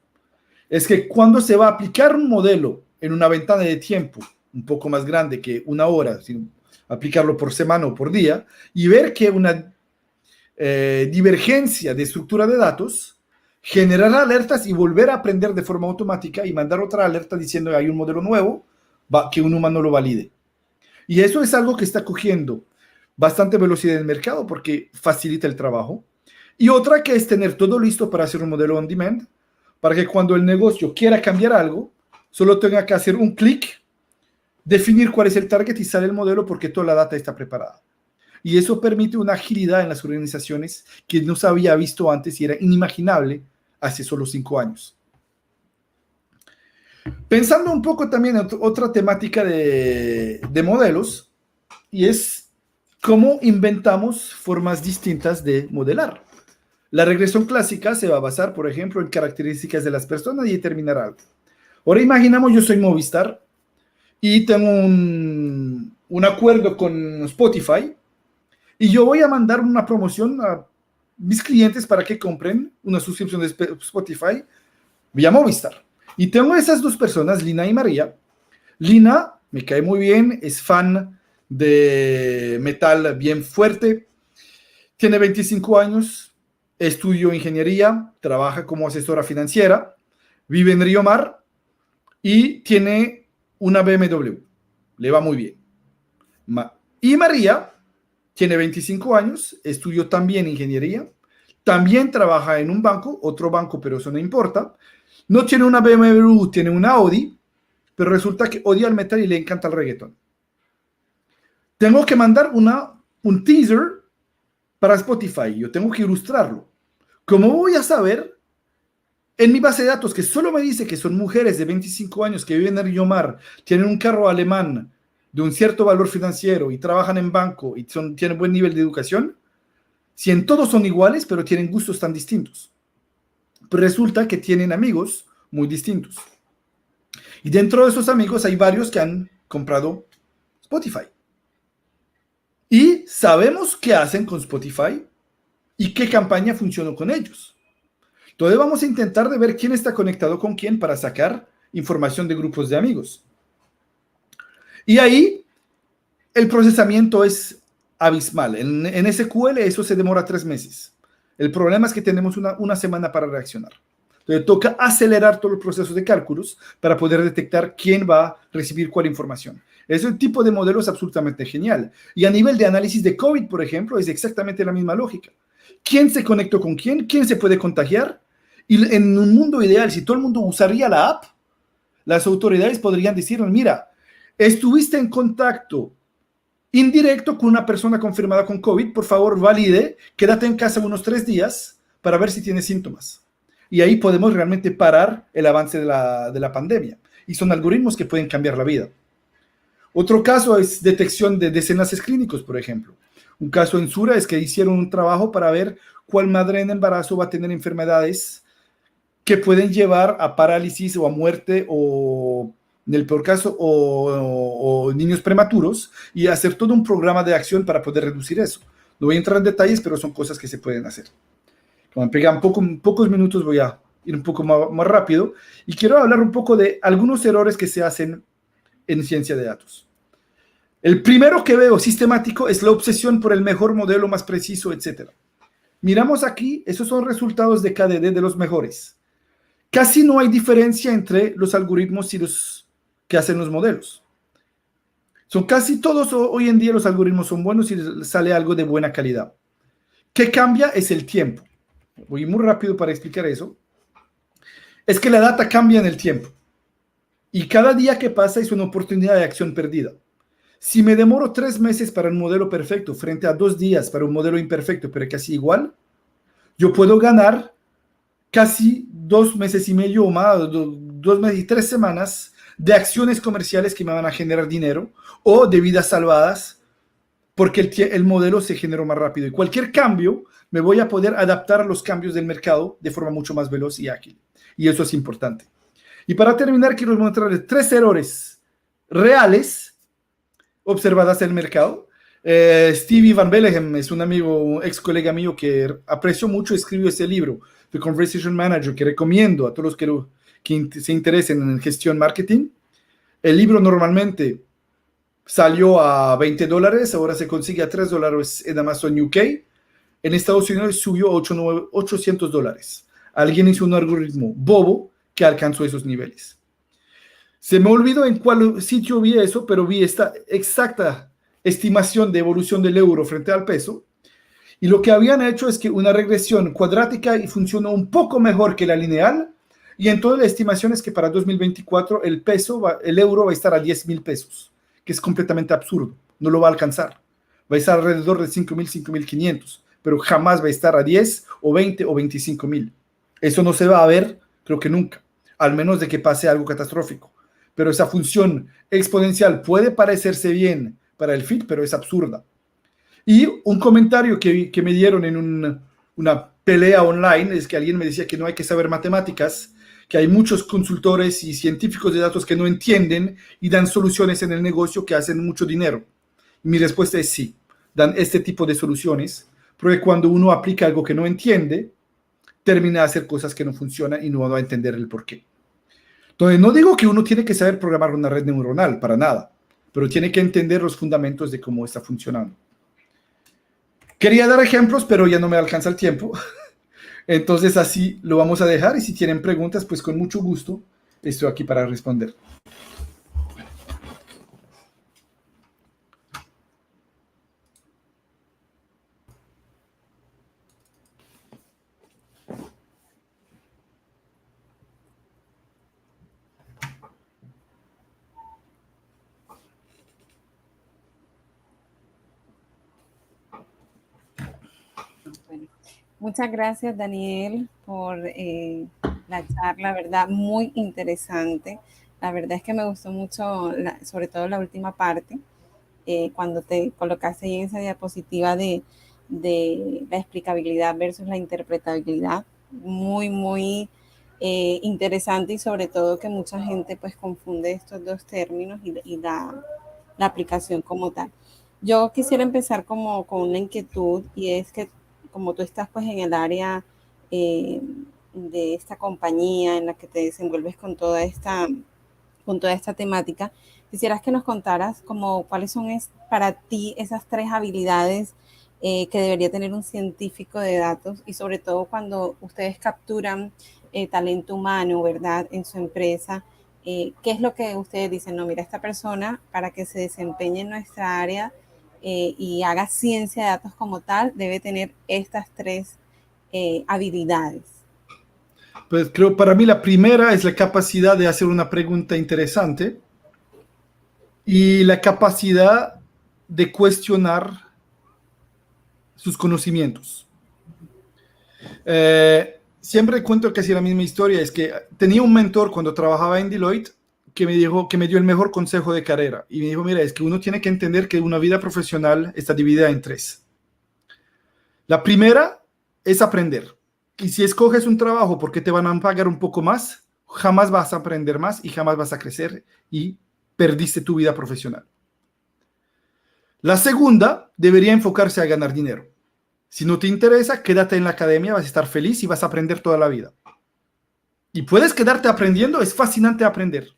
Es que cuando se va a aplicar un modelo en una ventana de tiempo un poco más grande que 1 hora, sino aplicarlo por semana o por día, y ver que una divergencia de estructura de datos, generar alertas y volver a aprender de forma automática y mandar otra alerta diciendo que hay un modelo nuevo que un humano lo valide. Y eso es algo que está cogiendo bastante velocidad en el mercado porque facilita el trabajo. Y otra que es tener todo listo para hacer un modelo on demand, para que cuando el negocio quiera cambiar algo, solo tenga que hacer un clic, definir cuál es el target y sale el modelo porque toda la data está preparada. Y eso permite una agilidad en las organizaciones que no se había visto antes y era inimaginable hace solo 5 años. Pensando un poco también en otra temática de modelos, y es cómo inventamos formas distintas de modelar. La regresión clásica se va a basar, por ejemplo, en características de las personas y determinar algo. Ahora imaginamos, yo soy Movistar y tengo un acuerdo con Spotify y yo voy a mandar una promoción a mis clientes para que compren una suscripción de Spotify vía Movistar. Y tengo esas 2 personas, Lina y María. Lina me cae muy bien, es fan de metal bien fuerte, tiene 25 años, estudió ingeniería, trabaja como asesora financiera, vive en Río Mar y tiene una BMW. Le va muy bien. Y María tiene 25 años, estudió también ingeniería, también trabaja en un banco, otro banco, pero eso no importa. No tiene una BMW, tiene una Audi, pero resulta que odia el metal y le encanta el reggaetón. Tengo que mandar un teaser para Spotify, yo tengo que ilustrarlo. ¿Cómo voy a saber en mi base de datos que solo me dice que son mujeres de 25 años que viven en Río Mar, tienen un carro alemán de un cierto valor financiero y trabajan en banco y tienen buen nivel de educación? Si en todos son iguales, pero tienen gustos tan distintos. Pues resulta que tienen amigos muy distintos. Y dentro de esos amigos hay varios que han comprado Spotify. Y sabemos qué hacen con Spotify y qué campaña funcionó con ellos. Entonces vamos a intentar de ver quién está conectado con quién para sacar información de grupos de amigos. Y ahí el procesamiento es abismal. En SQL eso se demora 3 meses. El problema es que tenemos una semana para reaccionar. Entonces toca acelerar todos los procesos de cálculos para poder detectar quién va a recibir cuál información. Ese tipo de modelo es absolutamente genial. Y a nivel de análisis de COVID, por ejemplo, es exactamente la misma lógica. ¿Quién se conectó con quién? ¿Quién se puede contagiar? Y en un mundo ideal, si todo el mundo usaría la app, las autoridades podrían decirnos, mira, estuviste en contacto indirecto con una persona confirmada con COVID, por favor valide, quédate en casa unos 3 días para ver si tienes síntomas. Y ahí podemos realmente parar el avance de la pandemia. Y son algoritmos que pueden cambiar la vida. Otro caso es detección de desenlaces clínicos, por ejemplo. Un caso en Sura es que hicieron un trabajo para ver cuál madre en embarazo va a tener enfermedades que pueden llevar a parálisis o a muerte o, en el peor caso, o niños prematuros y hacer todo un programa de acción para poder reducir eso. No voy a entrar en detalles, pero son cosas que se pueden hacer. Como me pegan pocos minutos, voy a ir un poco más rápido y quiero hablar un poco de algunos errores que se hacen en ciencia de datos. El primero que veo sistemático es la obsesión por el mejor modelo, más preciso, etc. Miramos aquí, esos son resultados de KDD de los mejores. Casi no hay diferencia entre los algoritmos y los que hacen los modelos. Son casi todos hoy en día los algoritmos son buenos y les sale algo de buena calidad. ¿Qué cambia? Es el tiempo. Voy muy rápido para explicar eso. Es que la data cambia en el tiempo. Y cada día que pasa es una oportunidad de acción perdida. Si me demoro 3 meses para un modelo perfecto frente a 2 días para un modelo imperfecto, pero casi igual, yo puedo ganar casi 2 meses y medio o más, 2 meses y 3 semanas de acciones comerciales que me van a generar dinero o de vidas salvadas porque el modelo se generó más rápido. Y cualquier cambio me voy a poder adaptar a los cambios del mercado de forma mucho más veloz y ágil. Y eso es importante. Y para terminar, quiero mostrarles 3 errores reales observadas en el mercado. Stevie Van Belleghem es un amigo, un ex colega mío que aprecio mucho, escribió este libro, The Conversation Manager, que recomiendo a todos los que se interesen en gestión marketing. El libro normalmente salió a $20, ahora se consigue a $3 en Amazon UK. En Estados Unidos subió a $800. Alguien hizo un algoritmo bobo que alcanzó esos niveles. Se me olvidó en cuál sitio vi eso, pero vi esta exacta estimación de evolución del euro frente al peso. Y lo que habían hecho es que una regresión cuadrática y funcionó un poco mejor que la lineal. Y entonces la estimación es que para 2024 el euro va a estar a 10,000 pesos, que es completamente absurdo. No lo va a alcanzar. Va a estar alrededor de 5,000, 5,500, pero jamás va a estar a 10 o 20 o 25,000. Eso no se va a ver, creo que nunca, al menos de que pase algo catastrófico. Pero esa función exponencial puede parecerse bien para el FIT, pero es absurda. Y un comentario que me dieron en una pelea online es que alguien me decía que no hay que saber matemáticas, que hay muchos consultores y científicos de datos que no entienden y dan soluciones en el negocio que hacen mucho dinero. Y mi respuesta es sí, dan este tipo de soluciones, porque cuando uno aplica algo que no entiende, termina de hacer cosas que no funcionan y no va a entender el porqué. Entonces, no digo que uno tiene que saber programar una red neuronal, para nada, pero tiene que entender los fundamentos de cómo está funcionando. Quería dar ejemplos, pero ya no me alcanza el tiempo. Entonces, así lo vamos a dejar y si tienen preguntas, pues con mucho gusto estoy aquí para responder. Bueno, muchas gracias, Daniel, por la charla, ¿verdad? Muy interesante. La verdad es que me gustó mucho, sobre todo la última parte, cuando te colocaste ahí en esa diapositiva de la explicabilidad versus la interpretabilidad. Muy, muy interesante y sobre todo que mucha gente pues confunde estos dos términos y la aplicación como tal. Yo quisiera empezar como con una inquietud y es que como tú estás pues en el área de esta compañía en la que te desenvuelves con toda esta temática, quisieras que nos contaras como cuáles son para ti esas 3 habilidades que debería tener un científico de datos y sobre todo cuando ustedes capturan talento humano, ¿verdad? En su empresa, ¿qué es lo que ustedes dicen? No, mira, esta persona para que se desempeñe en nuestra área y haga ciencia de datos como tal, debe tener estas 3 habilidades. Pues creo para mí la primera es la capacidad de hacer una pregunta interesante y la capacidad de cuestionar sus conocimientos. Siempre cuento casi la misma historia, es que tenía un mentor cuando trabajaba en Deloitte que me dijo, que me dio el mejor consejo de carrera y me dijo, mira, es que uno tiene que entender que una vida profesional está dividida en 3. La primera es aprender. Y si escoges un trabajo porque te van a pagar un poco más, jamás vas a aprender más y jamás vas a crecer y perdiste tu vida profesional. La segunda debería enfocarse a ganar dinero. Si no te interesa, quédate en la academia, vas a estar feliz y vas a aprender toda la vida. Y puedes quedarte aprendiendo, es fascinante aprender.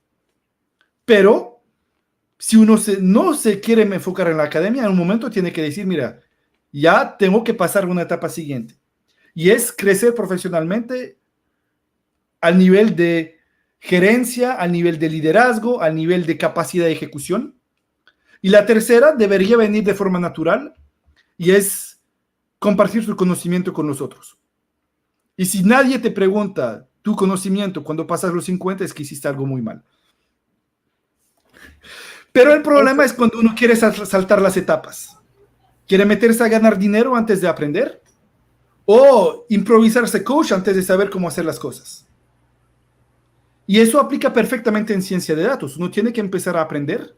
Pero si uno no se quiere enfocar en la academia, en un momento tiene que decir, mira, ya tengo que pasar a una etapa siguiente. Y es crecer profesionalmente al nivel de gerencia, al nivel de liderazgo, al nivel de capacidad de ejecución. Y la tercera debería venir de forma natural y es compartir su conocimiento con los otros. Y si nadie te pregunta tu conocimiento cuando pasas los 50, es que hiciste algo muy mal. Pero el problema es cuando uno quiere saltar las etapas. Quiere meterse a ganar dinero antes de aprender o improvisarse coach antes de saber cómo hacer las cosas. Y eso aplica perfectamente en ciencia de datos. Uno tiene que empezar a aprender,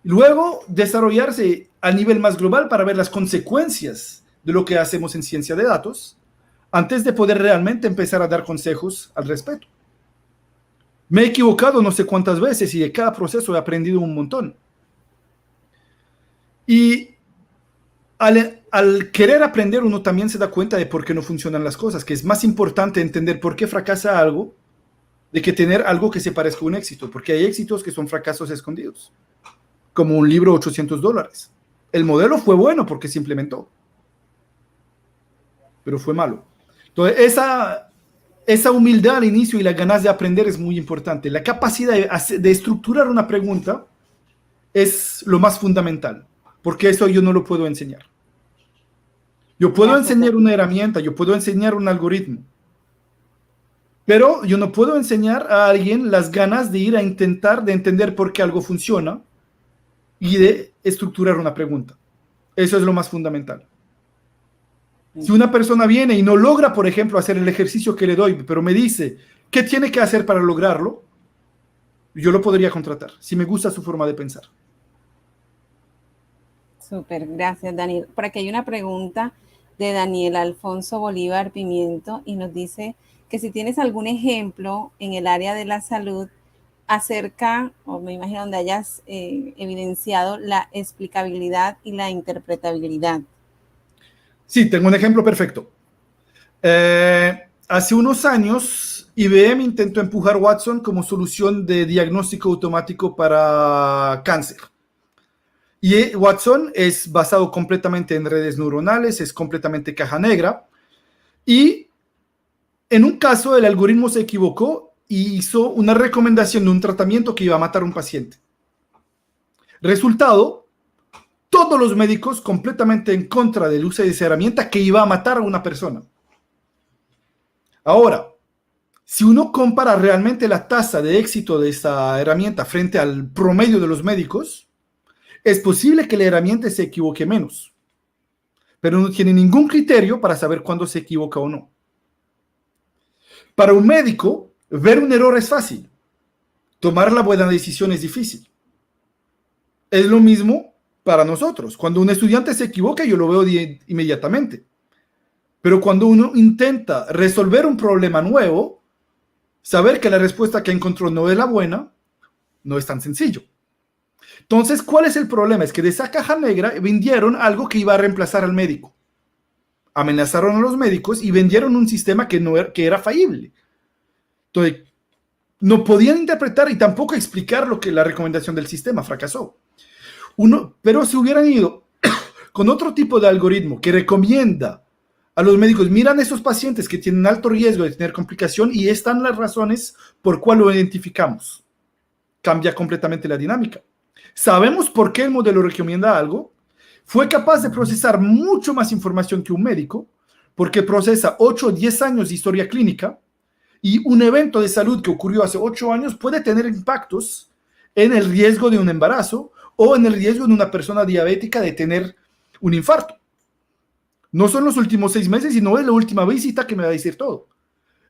luego desarrollarse a nivel más global para ver las consecuencias de lo que hacemos en ciencia de datos, antes de poder realmente empezar a dar consejos al respecto. Me he equivocado no sé cuántas veces y de cada proceso he aprendido un montón. Y al querer aprender, uno también se da cuenta de por qué no funcionan las cosas, que es más importante entender por qué fracasa algo de que tener algo que se parezca a un éxito, porque hay éxitos que son fracasos escondidos, como un libro $800. El modelo fue bueno porque se implementó, pero fue malo. Entonces, esa humildad al inicio y las ganas de aprender es muy importante. La capacidad de estructurar una pregunta es lo más fundamental, porque eso yo no lo puedo enseñar. Yo puedo enseñar una herramienta, yo puedo enseñar un algoritmo, pero yo no puedo enseñar a alguien las ganas de ir a intentar de entender por qué algo funciona y de estructurar una pregunta. Eso es lo más fundamental. Si una persona viene y no logra, por ejemplo, hacer el ejercicio que le doy, pero me dice qué tiene que hacer para lograrlo, yo lo podría contratar, si me gusta su forma de pensar. Súper, gracias, Daniel. Por aquí hay una pregunta de Daniel Alfonso Bolívar Pimiento y nos dice que si tienes algún ejemplo en el área de la salud acerca, o me imagino donde hayas evidenciado la explicabilidad y la interpretabilidad. Sí, tengo un ejemplo perfecto. Hace unos años, IBM intentó empujar Watson como solución de diagnóstico automático para cáncer. Y Watson es basado completamente en redes neuronales, es completamente caja negra. Y en un caso, el algoritmo se equivocó y hizo una recomendación de un tratamiento que iba a matar a un paciente. Resultado, todos los médicos completamente en contra del uso de esa herramienta que iba a matar a una persona. Ahora, si uno compara realmente la tasa de éxito de esa herramienta frente al promedio de los médicos, es posible que la herramienta se equivoque menos, pero no tiene ningún criterio para saber cuándo se equivoca o no. Para un médico, ver un error es fácil. Tomar la buena decisión es difícil. Es lo mismo para nosotros. Cuando un estudiante se equivoca, yo lo veo inmediatamente. Pero cuando uno intenta resolver un problema nuevo, Saber que la respuesta que encontró no es la buena no es tan sencillo. Entonces, ¿cuál es el problema? Es que de esa caja negra vendieron algo que iba a reemplazar al médico. Amenazaron a los médicos y vendieron un sistema que era fallible. Entonces, no podían interpretar y tampoco explicar lo que la recomendación del sistema fracasó. Pero si hubieran ido con otro tipo de algoritmo que recomienda a los médicos, miran a esos pacientes que tienen alto riesgo de tener complicación y están las razones por cuál lo identificamos. Cambia completamente la dinámica. Sabemos por qué el modelo recomienda algo. Fue capaz de procesar mucho más información que un médico, porque procesa 8 o 10 años de historia clínica, y un evento de salud que ocurrió hace 8 años puede tener impactos en el riesgo de un embarazo o en el riesgo de una persona diabética de tener un infarto. No son los últimos 6 meses y no es la última visita que me va a decir todo.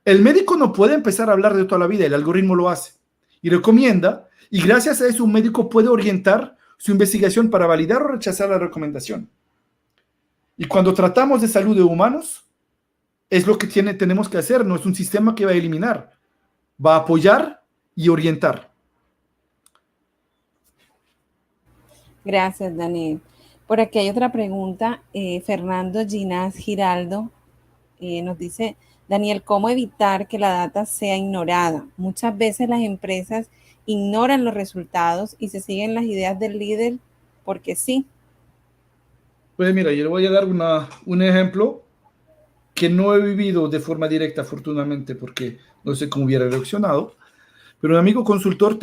El médico no puede empezar a hablar de toda la vida, el algoritmo lo hace y recomienda, y gracias a eso un médico puede orientar su investigación para validar o rechazar la recomendación. Y cuando tratamos de salud de humanos, es lo que tenemos que hacer, no es un sistema que va a eliminar, va a apoyar y orientar. Gracias, Daniel. Por aquí hay otra pregunta. Fernando Ginás Giraldo nos dice, Daniel, ¿cómo evitar que la data sea ignorada? Muchas veces las empresas ignoran los resultados y se siguen las ideas del líder porque sí. Pues mira, yo le voy a dar un ejemplo que no he vivido de forma directa, afortunadamente, porque no sé cómo hubiera reaccionado, pero un amigo consultor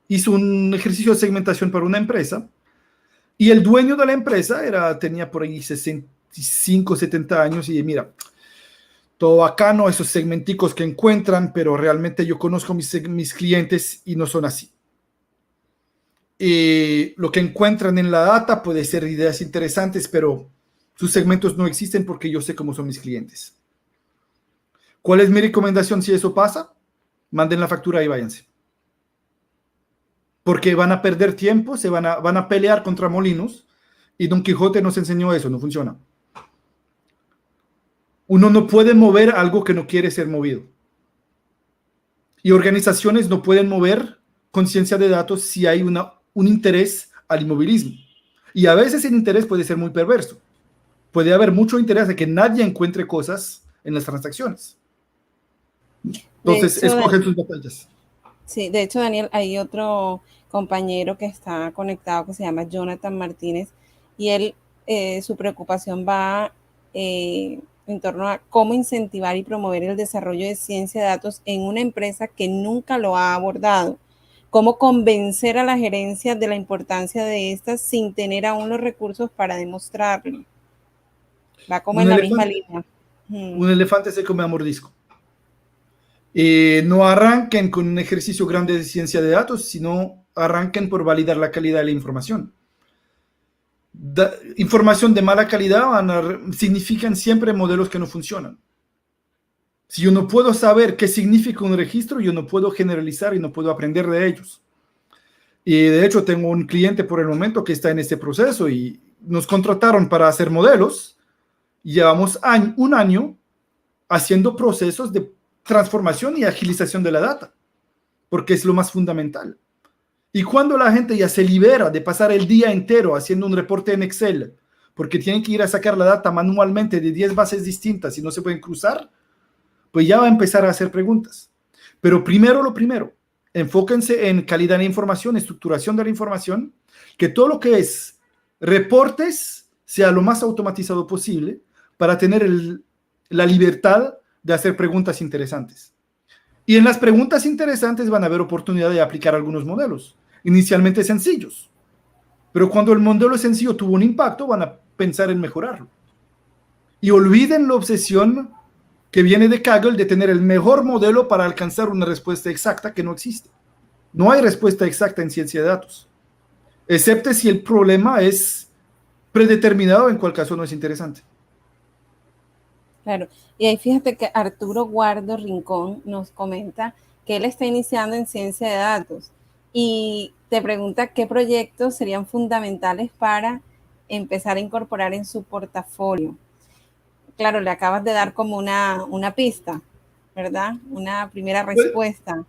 hizo un ejercicio de segmentación para una empresa, y el dueño de la empresa tenía por ahí 65, 70 años, y mira, todo bacano, esos segmenticos que encuentran, pero realmente yo conozco mis clientes y no son así. Lo que encuentran en la data puede ser ideas interesantes, pero sus segmentos no existen porque yo sé cómo son mis clientes. ¿Cuál es mi recomendación si eso pasa? Manden la factura y váyanse. Porque van a perder tiempo, van a pelear contra molinos, y Don Quijote nos enseñó eso, no funciona. Uno no puede mover algo que no quiere ser movido. Y organizaciones no pueden mover conciencia de datos si hay un interés al inmovilismo. Y a veces el interés puede ser muy perverso. Puede haber mucho interés de que nadie encuentre cosas en las transacciones. Entonces, escogen sus batallas. Sí, de hecho, Daniel, hay otro compañero que está conectado que se llama Jonathan Martínez, y él, su preocupación va en torno a cómo incentivar y promover el desarrollo de ciencia de datos en una empresa que nunca lo ha abordado. Cómo convencer a la gerencia de la importancia de estas sin tener aún los recursos para demostrarlo. Va como en la misma línea. Un elefante se come a mordisco. No arranquen con un ejercicio grande de ciencia de datos, sino arranquen por validar la calidad de la información. Información de mala calidad significan siempre modelos que no funcionan. Si yo no puedo saber qué significa un registro, yo no puedo generalizar y no puedo aprender de ellos. Y de hecho tengo un cliente por el momento que está en este proceso y nos contrataron para hacer modelos. Llevamos un año haciendo procesos de transformación y agilización de la data, porque es lo más fundamental. Y cuando la gente ya se libera de pasar el día entero haciendo un reporte en Excel, porque tienen que ir a sacar la data manualmente de 10 bases distintas y no se pueden cruzar, pues ya va a empezar a hacer preguntas. Pero primero lo primero, enfóquense en calidad de la información, estructuración de la información, que todo lo que es reportes sea lo más automatizado posible para tener la libertad de hacer preguntas interesantes. Y en las preguntas interesantes van a haber oportunidad de aplicar algunos modelos, inicialmente sencillos. Pero cuando el modelo sencillo tuvo un impacto, van a pensar en mejorarlo. Y olviden la obsesión que viene de Kaggle de tener el mejor modelo para alcanzar una respuesta exacta que no existe. No hay respuesta exacta en ciencia de datos, excepto si el problema es predeterminado, en cual caso no es interesante. Claro, y ahí fíjate que Arturo Guardo Rincón nos comenta que él está iniciando en ciencia de datos y te pregunta qué proyectos serían fundamentales para empezar a incorporar en su portafolio. Claro, le acabas de dar como una pista, ¿verdad? Una primera Pues, respuesta.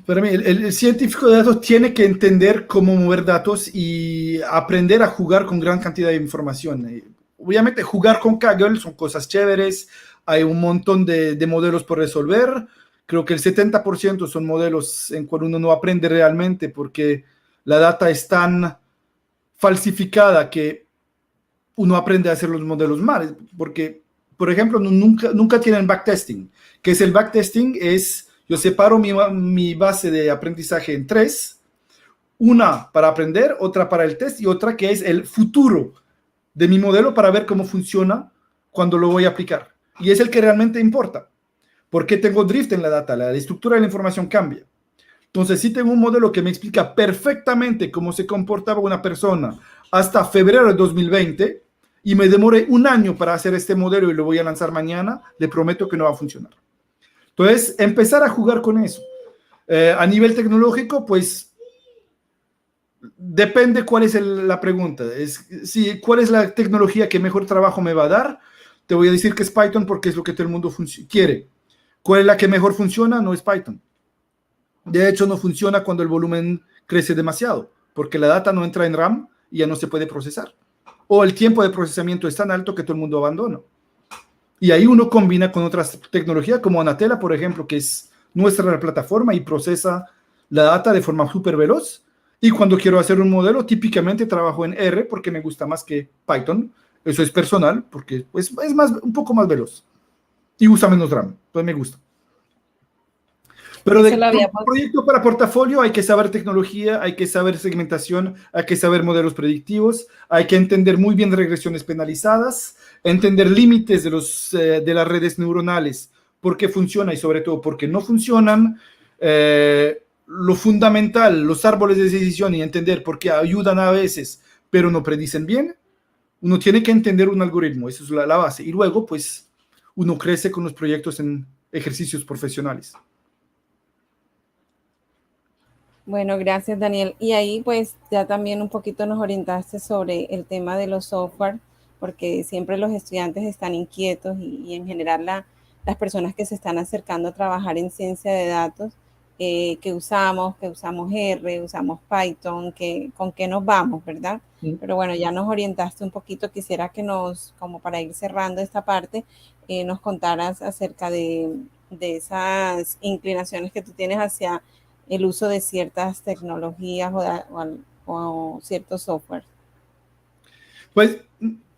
para mí, el científico de datos tiene que entender cómo mover datos y aprender a jugar con gran cantidad de información. Obviamente, jugar con Kaggle son cosas chéveres, hay un montón de modelos por resolver. Creo que el 70% son modelos en cual uno no aprende realmente porque la data es tan falsificada que uno aprende a hacer los modelos mal. Porque, por ejemplo, nunca tienen backtesting. ¿Qué es el backtesting? Yo separo mi base de aprendizaje en tres, una para aprender, otra para el test y otra que es el futuro de mi modelo para ver cómo funciona cuando lo voy a aplicar. Y es el que realmente importa. ¿Por qué tengo drift en la data? La estructura de la información cambia. Entonces, si tengo un modelo que me explica perfectamente cómo se comportaba una persona hasta febrero de 2020 y me demore un año para hacer este modelo y lo voy a lanzar mañana, le prometo que no va a funcionar. Entonces, empezar a jugar con eso. A nivel tecnológico, pues, depende cuál es la pregunta. ¿Cuál es la tecnología que mejor trabajo me va a dar? Te voy a decir que es Python porque es lo que todo el mundo quiere. ¿Cuál es la que mejor funciona? No es Python. De hecho, no funciona cuando el volumen crece demasiado, porque la data no entra en RAM y ya no se puede procesar. O el tiempo de procesamiento es tan alto que todo el mundo abandona. Y ahí uno combina con otras tecnologías como Anatela, por ejemplo, que es nuestra plataforma y procesa la data de forma súper veloz. Y cuando quiero hacer un modelo, típicamente trabajo en R porque me gusta más que Python. Eso es personal, porque pues, es un poco más veloz. Y usa menos RAM, entonces me gusta. Pero de proyecto para portafolio hay que saber tecnología, hay que saber segmentación, hay que saber modelos predictivos, hay que entender muy bien regresiones penalizadas, entender límites de las redes neuronales, por qué funciona y sobre todo por qué no funcionan, lo fundamental, los árboles de decisión y entender por qué ayudan a veces, pero no predicen bien. Uno tiene que entender un algoritmo, eso es la base. Y luego, pues, uno crece con los proyectos en ejercicios profesionales. Bueno, gracias Daniel. Y ahí pues ya también un poquito nos orientaste sobre el tema de los software, porque siempre los estudiantes están inquietos y en general las personas que se están acercando a trabajar en ciencia de datos, que usamos R, usamos Python, con qué nos vamos, ¿verdad? Sí. Pero bueno, ya nos orientaste un poquito, quisiera que como para ir cerrando esta parte, nos contaras acerca de esas inclinaciones que tú tienes hacia el uso de ciertas tecnologías o ciertos software. Pues,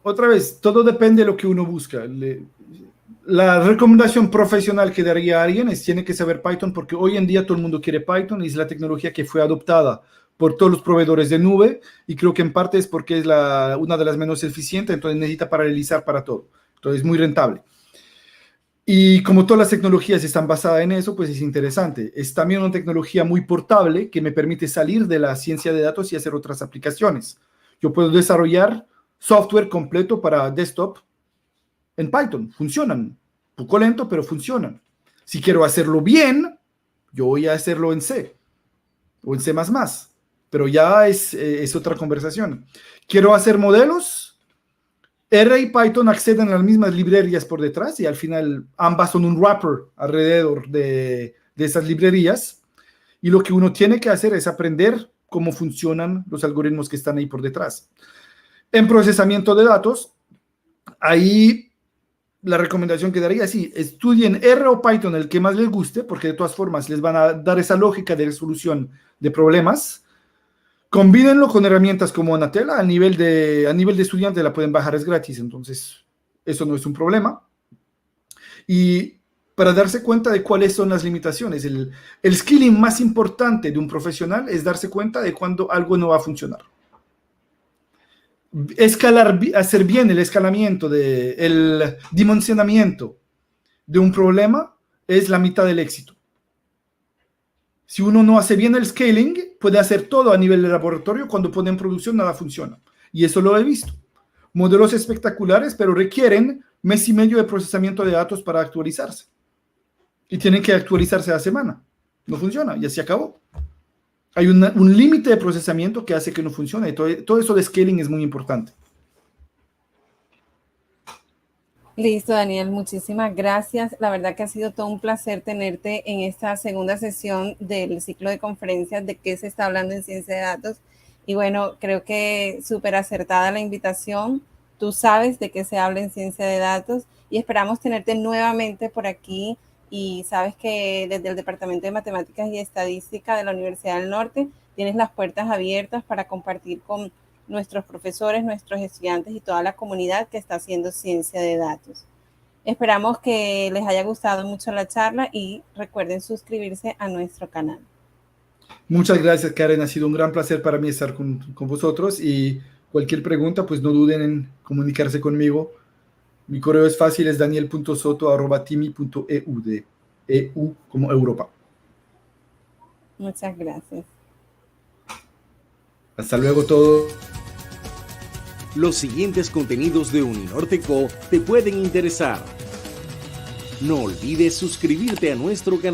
otra vez, todo depende de lo que uno busca. La recomendación profesional que daría a alguien tiene que saber Python porque hoy en día todo el mundo quiere Python y es la tecnología que fue adoptada por todos los proveedores de nube y creo que en parte es porque es una de las menos eficientes, entonces necesita paralelizar para todo. Entonces es muy rentable. Y como todas las tecnologías están basadas en eso, pues es interesante. Es también una tecnología muy portable que me permite salir de la ciencia de datos y hacer otras aplicaciones. Yo puedo desarrollar software completo para desktop en Python. Funcionan. Un poco lento, pero funcionan. Si quiero hacerlo bien, yo voy a hacerlo en C o en C++. Pero ya es otra conversación. Quiero hacer modelos. R y Python acceden a las mismas librerías por detrás y al final ambas son un wrapper alrededor de esas librerías y lo que uno tiene que hacer es aprender cómo funcionan los algoritmos que están ahí por detrás. En procesamiento de datos, ahí la recomendación que daría es sí, estudien R o Python, el que más les guste, porque de todas formas les van a dar esa lógica de resolución de problemas. Combínenlo con herramientas como Anatela, a nivel de estudiante la pueden bajar, es gratis, entonces eso no es un problema. Y para darse cuenta de cuáles son las limitaciones, el skilling más importante de un profesional es darse cuenta de cuando algo no va a funcionar. Hacer bien el escalamiento, el dimensionamiento de un problema es la mitad del éxito. Si uno no hace bien el scaling, puede hacer todo a nivel de laboratorio, cuando pone en producción nada funciona. Y eso lo he visto. Modelos espectaculares, pero requieren mes y medio de procesamiento de datos para actualizarse. Y tienen que actualizarse a la semana. No funciona, ya se acabó. Hay un límite de procesamiento que hace que no funcione. Y todo eso de scaling es muy importante. Listo, Daniel, muchísimas gracias. La verdad que ha sido todo un placer tenerte en esta segunda sesión del ciclo de conferencias de qué se está hablando en ciencia de datos. Y bueno, creo que súper acertada la invitación. Tú sabes de qué se habla en ciencia de datos y esperamos tenerte nuevamente por aquí. Y sabes que desde el Departamento de Matemáticas y Estadística de la Universidad del Norte tienes las puertas abiertas para compartir con nuestros profesores, nuestros estudiantes y toda la comunidad que está haciendo ciencia de datos. Esperamos que les haya gustado mucho la charla y recuerden suscribirse a nuestro canal. Muchas gracias, Karen. Ha sido un gran placer para mí estar con vosotros y cualquier pregunta, pues no duden en comunicarse conmigo. Mi correo es fácil, es daniel.soto@timi.eu, de EU como Europa. Muchas gracias. Hasta luego todos. Los siguientes contenidos de Uninorteco te pueden interesar. No olvides suscribirte a nuestro canal.